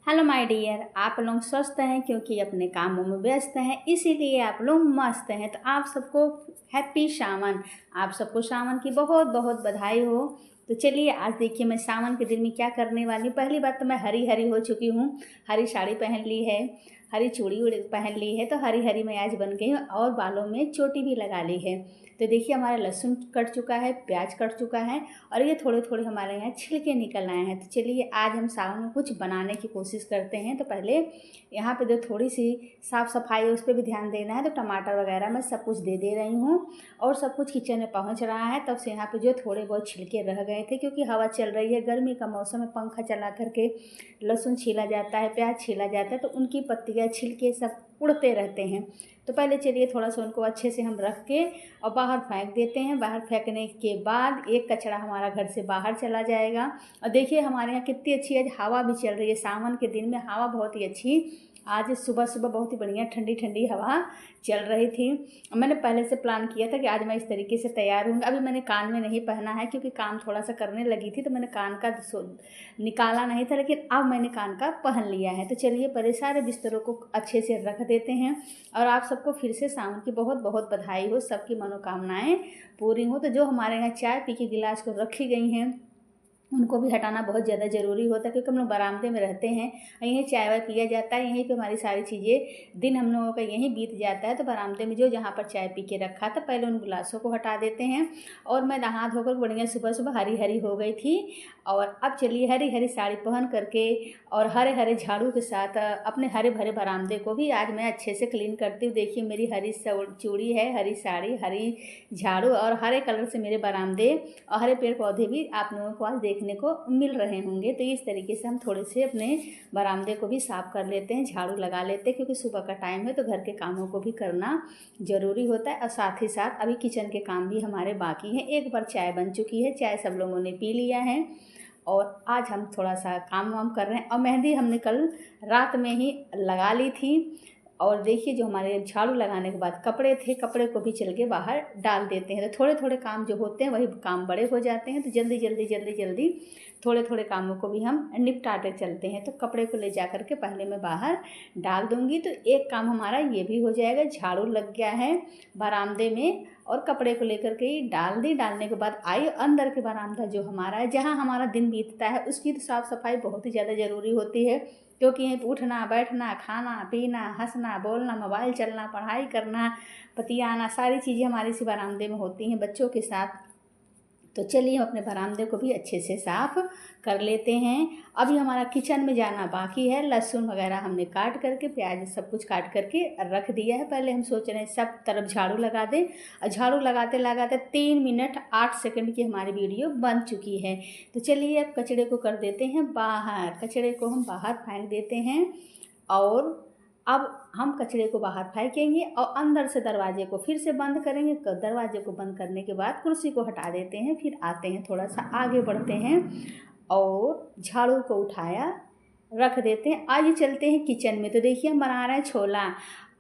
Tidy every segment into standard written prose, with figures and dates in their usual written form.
Hello my dear, आप लोग स्वस्थ हैं क्योंकि अपने कामों में व्यस्त हैं, इसीलिए आप लोग मस्त हैं। तो आप सबको हैप्पी सावन, आप सबको सावन की बहुत बहुत बधाई हो। तो चलिए आज देखिए मैं सावन के दिन में क्या करने वाली हूँ। पहली बात तो मैं हरी हरी हो चुकी हूँ, हरी साड़ी पहन ली है, हरी चूड़ी उड़ी पहन ली है, तो हरी हरी मैं आज बन गई हूँ और बालों में चोटी भी लगा ली है। तो देखिए हमारा लहसुन कट चुका है, प्याज कट चुका है और ये थोड़े थोड़े हमारे यहाँ छिलके निकल आए हैं। तो चलिए आज हम सावन में कुछ बनाने की कोशिश करते हैं। तो पहले यहाँ पे जो थोड़ी सी साफ़ सफाई है उस पर भी ध्यान देना है। तो टमाटर वगैरह मैं सब कुछ दे रही हूँ और सब कुछ किचन में पहुँच रहा है। तब से यहाँ पे जो थोड़े बहुत छिलके रह गए थे, क्योंकि हवा चल रही है, गर्मी का मौसम है, पंखा चला करके लहसुन छीला जाता है, प्याज छीला जाता है, तो उनकी पत्तियाँ छिलके सब उड़ते रहते हैं। तो पहले चलिए थोड़ा सा उनको अच्छे से हम रख के और बाहर फेंक देते हैं। बाहर फेंकने के बाद एक कचरा हमारा घर से बाहर चला जाएगा। और देखिए हमारे यहाँ कितनी अच्छी आज हवा भी चल रही है। सावन के दिन में हवा बहुत ही अच्छी, आज सुबह सुबह बहुत ही बढ़िया ठंडी ठंडी हवा चल रही थी। मैंने पहले से प्लान किया था कि आज मैं इस तरीके से तैयार हूँ। अभी मैंने कान में नहीं पहना है क्योंकि काम थोड़ा सा करने लगी थी, तो मैंने कान का निकाला नहीं था, लेकिन अब मैंने कान का पहन लिया है। तो चलिए पहले सारे बिस्तरों को अच्छे से रख देते हैं। और आप सबको फिर से सावन की बहुत बहुत बधाई हो, सबकी मनोकामनाएं पूरी हो। तो जो हमारे यहाँ चाय पी के गिलास को रखी गई हैं उनको भी हटाना बहुत ज़्यादा ज़रूरी होता है, क्योंकि हम लोग बरामदे में रहते हैं, यहीं चाय वाय पिया जाता है, यहीं पे हमारी सारी चीज़ें दिन हम लोगों का यहीं बीत जाता है। तो बरामदे में जो जहाँ पर चाय पी के रखा था पहले उन गिलासों को हटा देते हैं। और मैं नहा धोकर बढ़िया सुबह सुबह हरी हरी हो गई थी। और अब चलिए हरी हरी साड़ी पहन करके और हरे हरे झाड़ू के साथ अपने हरे भरे बरामदे को भी आज मैं अच्छे से क्लीन करती हूँ। देखिए मेरी हरी चूड़ी है, हरी साड़ी, हरी झाड़ू और हरे कलर से मेरे बरामदे और हरे पेड़ पौधे भी आप लोगों को आज देखने को मिल रहे होंगे। तो इस तरीके से हम थोड़े से अपने बरामदे को भी साफ़ कर लेते हैं, झाड़ू लगा लेते हैं, क्योंकि सुबह का टाइम है तो घर के कामों को भी करना ज़रूरी होता है। और साथ ही साथ अभी किचन के काम भी हमारे बाकी हैं। एक बार चाय बन चुकी है, चाय सब लोगों ने पी लिया है और आज हम थोड़ा सा काम वाम कर रहे हैं। और मेहंदी हमने कल रात में ही लगा ली थी। और देखिए जो हमारे झाड़ू लगाने के बाद कपड़े थे, कपड़े को भी चल के बाहर डाल देते हैं। तो थोड़े थोड़े काम जो होते हैं वही काम बड़े हो जाते हैं। तो जल्दी जल्दी जल्दी जल्दी थोड़े थोड़े कामों को भी हम निपटाते चलते हैं। तो कपड़े को ले जा कर के पहले मैं बाहर डाल दूँगी, तो एक काम हमारा ये भी हो जाएगा। झाड़ू लग गया है बरामदे में और कपड़े को लेकर के डाल दी। डालने के बाद आई अंदर के बरामदा जो हमारा है, जहाँ हमारा दिन बीतता है, उसकी तो साफ़ सफाई बहुत ही ज़्यादा ज़रूरी होती है। क्योंकि यहीं पर उठना बैठना, खाना पीना, हंसना बोलना, मोबाइल चलना, पढ़ाई करना, पतियाना, सारी चीज़ें हमारे इसी बरामदे में होती हैं बच्चों के साथ। तो चलिए हम अपने बरामदे को भी अच्छे से साफ़ कर लेते हैं। अभी हमारा किचन में जाना बाकी है। लहसुन वगैरह हमने काट करके, प्याज सब कुछ काट करके रख दिया है। पहले हम सोच रहे हैं सब तरफ झाड़ू लगा दें। और झाड़ू लगाते लगाते 3 मिनट 8 सेकंड की हमारी वीडियो बन चुकी है। तो चलिए अब कचड़े को कर देते हैं बाहर। कचड़े को हम बाहर फेंक देते हैं और अब हम कचरे को बाहर फेंकेंगे और अंदर से दरवाजे को फिर से बंद करेंगे। दरवाजे को बंद करने के बाद कुर्सी को हटा देते हैं, फिर आते हैं थोड़ा सा आगे बढ़ते हैं और झाड़ू को उठाया रख देते हैं। आइए चलते हैं किचन में। तो देखिए हम बना रहे हैं छोला।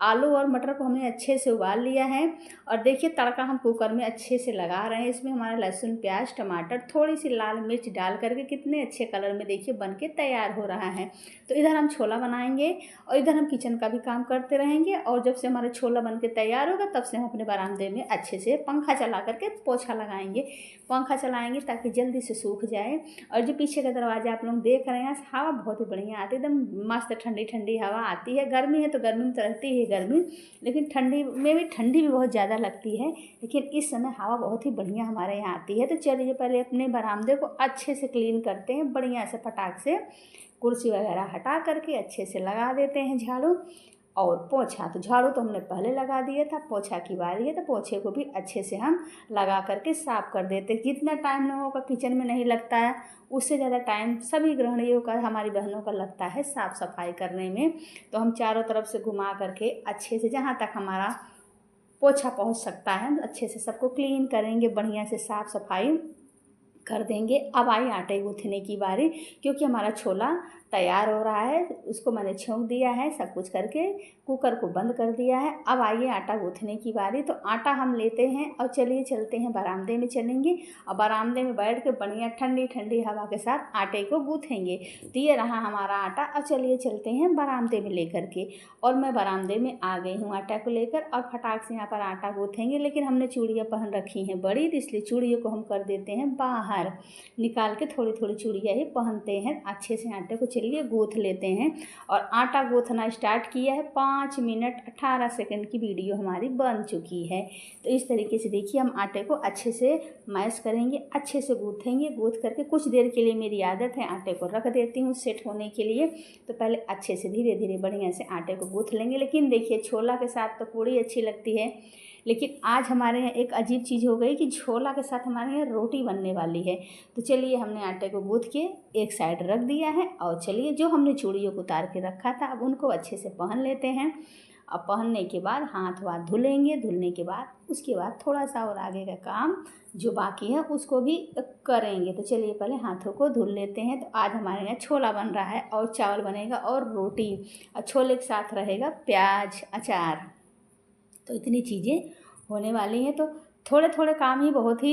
आलू और मटर को हमने अच्छे से उबाल लिया है और देखिए तड़का हम कुकर में अच्छे से लगा रहे हैं। इसमें हमारा लहसुन, प्याज, टमाटर, थोड़ी सी लाल मिर्च डाल करके कितने अच्छे कलर में देखिए बन के तैयार हो रहा है। तो इधर हम छोला बनाएंगे और इधर हम किचन का भी काम करते रहेंगे। और जब से हमारा छोला बन के तैयार होगा तब से हम अपने बरामदे में अच्छे से पंखा चला करके पोछा लगाएंगे, पंखा चलाएंगे ताकि जल्दी से सूख जाए। और जो पीछे का दरवाजा आप लोग देख रहे हैं, हवा बहुत ही बढ़िया आती है, एकदम मस्त ठंडी ठंडी हवा आती है। गर्मी है तो गर्मी में तो रहती है गर्मी, लेकिन ठंडी में भी ठंडी भी बहुत ज़्यादा लगती है, लेकिन इस समय हवा बहुत ही बढ़िया हमारे यहाँ आती है। तो चलिए पहले अपने बरामदे को अच्छे से क्लीन करते हैं, बढ़िया से फटाक से कुर्सी वगैरह हटा करके अच्छे से लगा देते हैं झाड़ू और पोछा। तो झाड़ू तो हमने पहले लगा दिया था, पोछा की बारी है तो पोछे को भी अच्छे से हम लगा करके साफ़ कर देते हैं। जितना टाइम लोगों का किचन में नहीं लगता है उससे ज़्यादा टाइम सभी गृहिणियों का, हमारी बहनों का लगता है साफ़ सफाई करने में। तो हम चारों तरफ से घुमा करके अच्छे से जहाँ तक हमारा पोछा पहुँच सकता है अच्छे से सबको क्लीन करेंगे, बढ़िया से साफ़ सफाई कर देंगे। अब आई आटे गूँथने की बारी, क्योंकि हमारा छोला तैयार हो रहा है। उसको मैंने छौंक दिया है, सब कुछ करके कुकर को बंद कर दिया है। अब आइए आटा गूँथने की बारी। तो आटा हम लेते हैं और चलिए चलते हैं बरामदे में चलेंगे और बरामदे में बैठ के बढ़िया ठंडी ठंडी हवा के साथ आटे को गूँथेंगे। तो ये रहा हमारा आटा। अब चलिए चलते हैं बरामदे में लेकर के। और मैं बरामदे में आ गई हूँ आटा को लेकर और फटाक से यहाँ पर आटा गूँथेंगे। लेकिन हमने चूड़ियाँ पहन रखी हैं बड़ी, तो इसलिए चूड़ियों को हम कर देते हैं बाहर निकाल के। थोड़ी थोड़ी चूड़ियाँ ही पहनते हैं। अच्छे से आटे को चलिए गूँथ लेते हैं। और आटा गूँथना स्टार्ट किया है। 5 मिनट 18 सेकंड की वीडियो हमारी बन चुकी है। तो इस तरीके से देखिए हम आटे को अच्छे से मैश करेंगे, अच्छे से गूँथेंगे। गूँथ करके कुछ देर के लिए मेरी आदत है आटे को रख देती हूँ सेट होने के लिए। तो पहले अच्छे से धीरे धीरे बढ़िया से आटे को गूँथ लेंगे। लेकिन देखिए छोला के साथ तो पूड़ी अच्छी लगती है, लेकिन आज हमारे यहाँ एक अजीब चीज़ हो गई कि छोला के साथ हमारे यहाँ रोटी बनने वाली है। तो चलिए हमने आटे को गूँथ के एक साइड रख दिया है और चलिए जो हमने चूड़ियों को उतार के रखा था अब उनको अच्छे से पहन लेते हैं। अब पहनने के बाद हाथ वाथ धुलेंगे। धुलने के बाद उसके बाद थोड़ा सा और आगे का काम जो बाकी है उसको भी करेंगे। तो चलिए पहले हाथों को धुल लेते हैं। तो आज हमारे यहाँ छोला बन रहा है और चावल बनेगा और रोटी, और छोले के साथ रहेगा प्याज अचार। तो इतनी चीज़ें होने वाली हैं। तो थोड़े थोड़े काम ही बहुत ही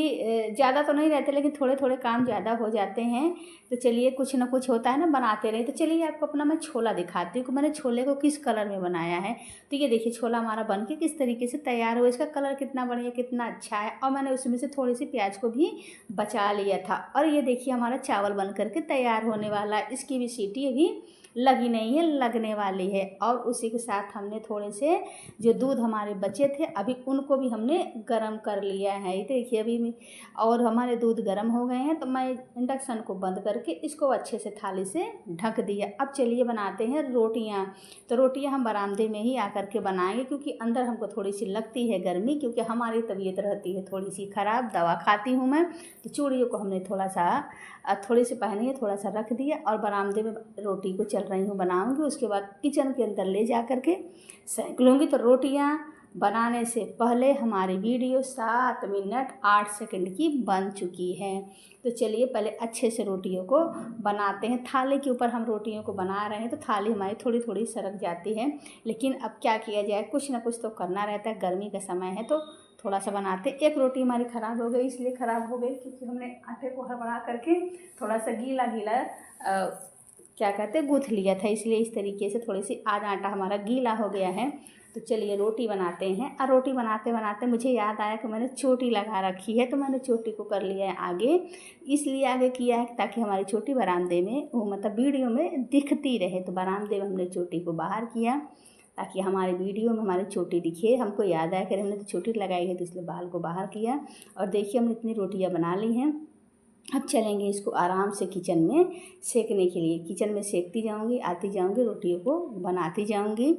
ज़्यादा तो नहीं रहते, लेकिन थोड़े थोड़े काम ज़्यादा हो जाते हैं। तो चलिए कुछ ना कुछ होता है ना, बनाते रहे। तो चलिए आपको अपना मैं छोला दिखाती हूँ कि मैंने छोले को किस कलर में बनाया है। तो ये देखिए छोला हमारा बन के किस तरीके से तैयार हुआ। इसका कलर कितना बढ़िया कितना अच्छा है। और मैंने उसमें से थोड़ी सी प्याज को भी बचा लिया था। और ये देखिए हमारा चावल बन करके तैयार होने वाला है। इसकी भी सीटी अभी लगी नहीं है, लगने वाली है। और उसी के साथ हमने थोड़े से जो दूध हमारे बचे थे अभी उनको भी हमने गर्म कर लिया है। ये देखिए अभी और हमारे दूध गर्म हो गए हैं। तो मैं इंडक्शन को बंद करके इसको अच्छे से थाली से ढक दिया। अब चलिए बनाते हैं रोटियां। तो रोटियां हम बरामदे में ही आकर के बनाएंगे, क्योंकि अंदर हमको थोड़ी सी लगती है गर्मी, क्योंकि हमारी तबीयत रहती है थोड़ी सी ख़राब, दवा खाती हूँ मैं। तो चूड़ियों को हमने थोड़ी सी पहनी है, थोड़ा सा रख दिया और बरामदे में रोटी को चल रही हूँ बनाऊँगी। उसके बाद किचन के अंदर ले जा कर के सेंक लूँगी। तो रोटियाँ बनाने से पहले हमारी वीडियो 7 मिनट 8 सेकंड की बन चुकी है। तो चलिए पहले अच्छे से रोटियों को बनाते हैं। थाली के ऊपर हम रोटियों को बना रहे हैं तो थाली हमारी थोड़ी थोड़ी सरक जाती है, लेकिन अब क्या किया जाए, कुछ ना कुछ तो करना रहता है। गर्मी का समय है तो थोड़ा सा बनाते। एक रोटी हमारी ख़राब हो गई, इसलिए ख़राब हो गई क्योंकि हमने आटे को हड़बड़ा करके थोड़ा सा गीला गीला क्या कहते हैं गूँथ लिया था, इसलिए इस तरीके से थोड़ी सी आज आटा हमारा गीला हो गया है। तो चलिए रोटी बनाते हैं। और रोटी बनाते बनाते मुझे याद आया कि मैंने चोटी लगा रखी है, तो मैंने चोटी को कर लिया है आगे। इसलिए आगे किया है ताकि हमारी चोटी बरामदे में मतलब वीडियो में दिखती रहे। तो बरामदे में हमने चोटी को बाहर किया ताकि हमारे वीडियो में हमारी चोटी दिखे। हमको याद आया कि हमने तो चोटी लगाई है, तो इसलिए बाल को बाहर किया। और देखिए हमने इतनी रोटियां बना ली हैं। अब चलेंगे इसको आराम से किचन में सेकने के लिए। किचन में सेकती जाऊंगी, आती जाऊंगी, रोटियों को बनाती जाऊंगी।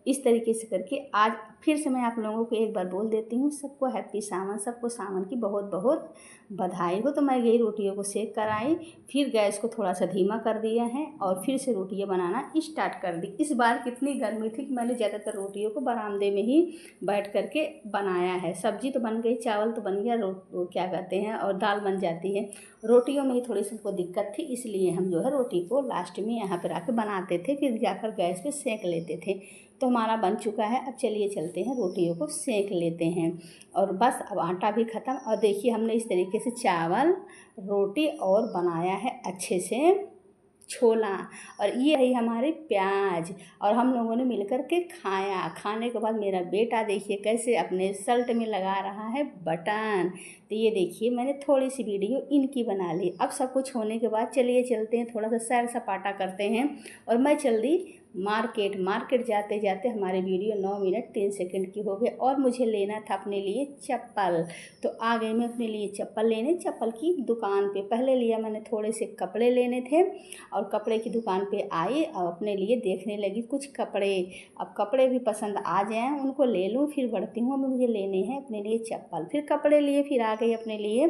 इस तरीके से करके आज फिर से मैं आप लोगों को एक बार बोल देती हूँ, सबको हैप्पी सावन, सबको सावन की बहुत बहुत बधाई हो। तो मैं यही रोटियों को सेक कर आई, फिर गैस को थोड़ा सा धीमा कर दिया है और फिर से रोटियां बनाना स्टार्ट कर दी। इस बार कितनी गर्मी थी कि मैंने ज़्यादातर रोटियों को बरामदे में ही बैठ करके बनाया है। सब्जी तो बन गई, चावल तो बन गया, क्या कहते हैं और दाल बन जाती है। रोटियों में ही थोड़ी सी हमको दिक्कत थी, इसलिए हम जो है रोटी को लास्ट में यहाँ पर आके बनाते थे, फिर जाकर गैस पे सेक लेते थे। तो हमारा बन चुका है। अब चलिए चलते हैं रोटियों को सेक लेते हैं। और बस अब आटा भी ख़त्म। और देखिए हमने इस तरीके से चावल रोटी और बनाया है अच्छे से छोला, और ये है हमारे प्याज, और हम लोगों ने मिलकर के खाया। खाने के बाद मेरा बेटा देखिए कैसे अपने शर्ट में लगा रहा है बटन। तो ये देखिए मैंने थोड़ी सी वीडियो इनकी बना ली। अब सब कुछ होने के बाद चलिए चलते हैं, थोड़ा सा सैर सपाटा करते हैं। और मैं चल दी मार्केट जाते जाते हमारी वीडियो 9 मिनट 3 सेकंड की हो गई। और मुझे लेना था अपने लिए चप्पल। तो आ गई मैं अपने लिए चप्पल लेने। चप्पल की दुकान पे पहले लिया मैंने, थोड़े से कपड़े लेने थे और कपड़े की दुकान पे आई और अपने लिए देखने लगी कुछ कपड़े। अब कपड़े भी पसंद आ जाएँ उनको ले लूँ, फिर बढ़ती हूँ। अब मुझे लेने हैं अपने लिए चप्पल। फिर कपड़े लिए, फिर आ गई अपने लिए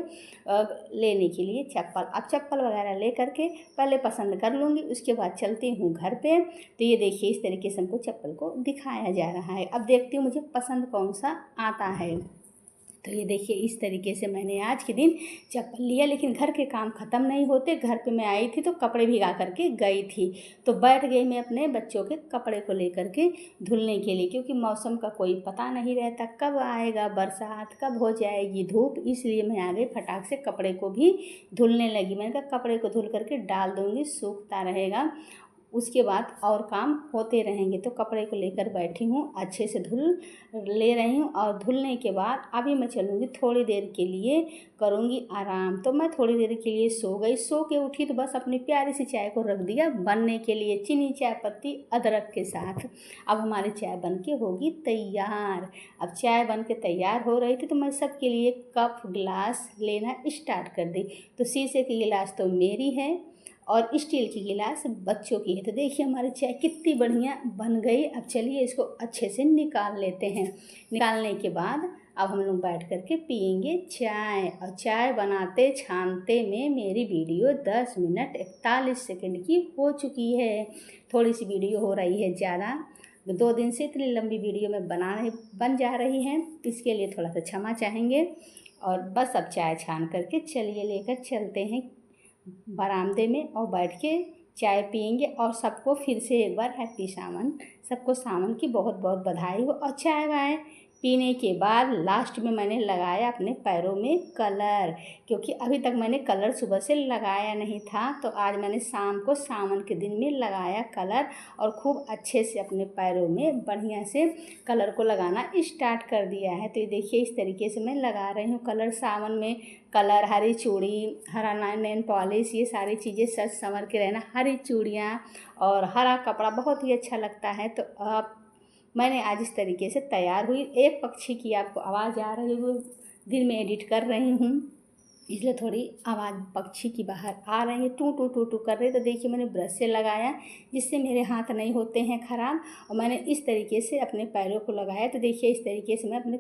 लेने के लिए चप्पल। अब चप्पल वगैरह ले करके पहले पसंद कर लूँगी, उसके बाद चलती हूँ घर पे। तो ये देखिए इस तरीके से हमको चप्पल को दिखाया जा रहा है। अब देखती हूँ मुझे पसंद कौन सा आता है। तो ये देखिए इस तरीके से मैंने आज के दिन चप्पल लिया, लेकिन घर के काम ख़त्म नहीं होते। घर पे मैं आई थी तो कपड़े भिगा करके गई थी, तो बैठ गई मैं अपने बच्चों के कपड़े को लेकर के धुलने के लिए, क्योंकि मौसम का कोई पता नहीं रहता, कब आएगा बरसात, कब हो जाएगी धूप। इसलिए मैं आ गई फटाक से कपड़े को भी धुलने लगी। मैंने कहा कपड़े को धुल करके डाल दूँगी, सूखता रहेगा, उसके बाद और काम होते रहेंगे। तो कपड़े को लेकर बैठी हूँ, अच्छे से धुल ले रही हूँ, और धुलने के बाद अभी मैं चलूँगी थोड़ी देर के लिए, करूँगी आराम। तो मैं थोड़ी देर के लिए सो गई। सो के उठी तो बस अपनी प्यारी सी चाय को रख दिया बनने के लिए, चीनी, चाय पत्ती, अदरक के साथ। अब हमारी चाय बन के होगी तैयार। अब चाय बन के तैयार हो रही थी तो मैं सबके लिए कप गिलास लेना स्टार्ट कर दी। तो शीशे की गिलास तो मेरी है और स्टील की गिलास बच्चों की है। तो देखिए हमारी चाय कितनी बढ़िया बन गई। अब चलिए इसको अच्छे से निकाल लेते हैं। निकालने के बाद अब हम लोग बैठ कर के पियेंगे चाय। और चाय बनाते छानते में मेरी वीडियो 10 मिनट 41 सेकंड की हो चुकी है। थोड़ी सी वीडियो हो रही है ज़्यादा, 2 दिन से इतनी लंबी वीडियो में बन जा रही हैं, इसके लिए थोड़ा सा क्षमा चाहेंगे। और बस अब चाय छान करके चलिए लेकर चलते हैं बरामदे में और बैठ के चाय पियेंगे। और सबको फिर से एक बार हैप्पी सावन, सबको सावन की बहुत बहुत बधाई हो। और चाय वाय पीने के बाद लास्ट में मैंने लगाया अपने पैरों में कलर, क्योंकि अभी तक मैंने कलर सुबह से लगाया नहीं था। तो आज मैंने शाम को सावन के दिन में लगाया कलर, और खूब अच्छे से अपने पैरों में बढ़िया से कलर को लगाना स्टार्ट कर दिया है। तो ये देखिए इस तरीके से मैं लगा रही हूँ कलर। सावन में कलर, हरी चूड़ी, हरा नेल पॉलिश, ये सारी चीज़ें सज संवर के रहना, हरी चूड़ियाँ और हरा कपड़ा बहुत ही अच्छा लगता है। तो अब मैंने आज इस तरीके से तैयार हुई। एक पक्षी की आपको आवाज़ आ रही है, वो दिन में एडिट कर रही हूँ, इसलिए थोड़ी आवाज़ पक्षी की बाहर आ रही है, टू टू टू टू कर रही है। तो देखिए मैंने ब्रश से लगाया, जिससे मेरे हाथ नहीं होते हैं ख़राब, और मैंने इस तरीके से अपने पैरों को लगाया। तो देखिए इस तरीके से मैं अपने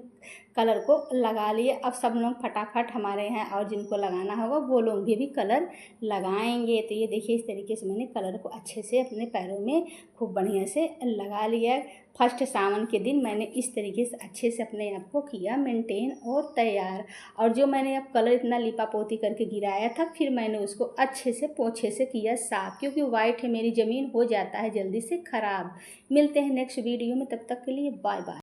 कलर को लगा लिए। अब सब लोग फटाफट हमारे हैं और जिनको लगाना होगा वो लोग भी कलर लगाएंगे। तो ये देखिए इस तरीके से मैंने कलर को अच्छे से अपने पैरों में खूब बढ़िया से लगा लिया। फर्स्ट सावन के दिन मैंने इस तरीके से अच्छे से अपने आप को किया मेंटेन और तैयार। और जो मैंने अब कलर इतना लिपा पोती करके गिराया था, फिर मैंने उसको अच्छे से पोछे से किया साफ़, क्योंकि वाइट है मेरी ज़मीन, हो जाता है जल्दी से ख़राब। मिलते हैं नेक्स्ट वीडियो में, तब तक के लिए बाय बाय।